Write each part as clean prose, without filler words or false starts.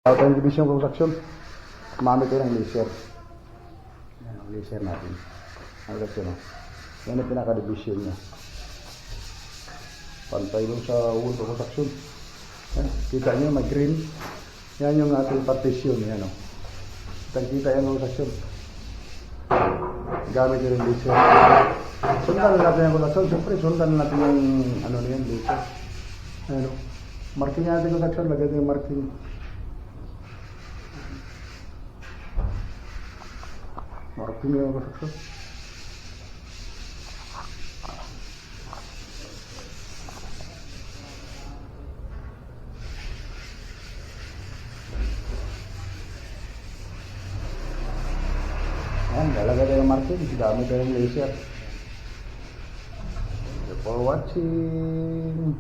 Out ang division construction. Kumamit tayo ng laser. Yan ang laser natin. Ang laser no. Yan ang pinaka-division niya. Pantay doon sa wall construction. Yan. Kita niyo may green. Yan yung ating partition. Yan o. Kita yan ang construction. Gamit yung laser. Sundan natin yung construction. Siyempre sundan natin yung ano na yan laser. Ano. Marking natin yung construction. Lagyan yung marking. Marking yung construction. Ayan, lalagay tayo ng marking. Gamit tayo ng laser. Thank you for watching.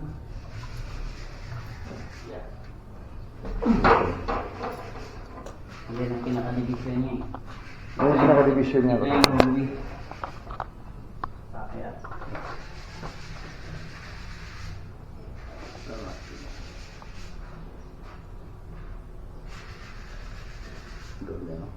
Yan ang pinaka-division niya eh. Ayan yung pinaka-division niya. Ito yung hallway. Kaya. Doon yan, no?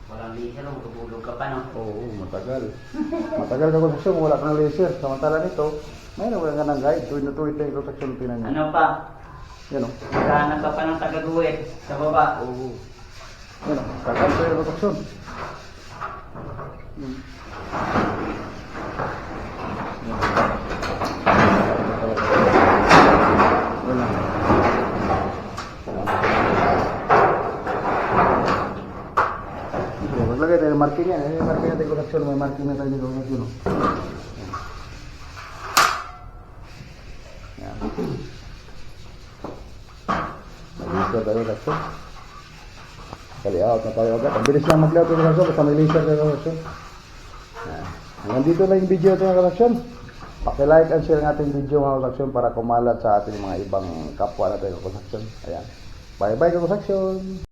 Walang laser, matutulog ka pa no? Oo, matagal. Matagal ka construction kung wala ka ng laser. Samantala nito, mayroon ka ng guide. Tuwid na tuwid tayo construction pinan niya. Ano pa? Yan o. Naghahanap ka pa ng taga-guwit sa baba. Oo. Yan o. Tagal tayo construction. Maglagay tayo ng marking yan. Yung marking natin construction. May marking na tayo construction. Yan. Mag-laser tayo construction. Kali-out na tayo agad. Ang bilis lang mag-layout ng construction. Basta may laser tayo construction. Yan. Hanggang dito lang yung video natin ng construction. Paki-like and share ng ating video mga construction para kumalat sa ating mga ibang kapwa natin ng construction. Ayan. Bye-bye construction!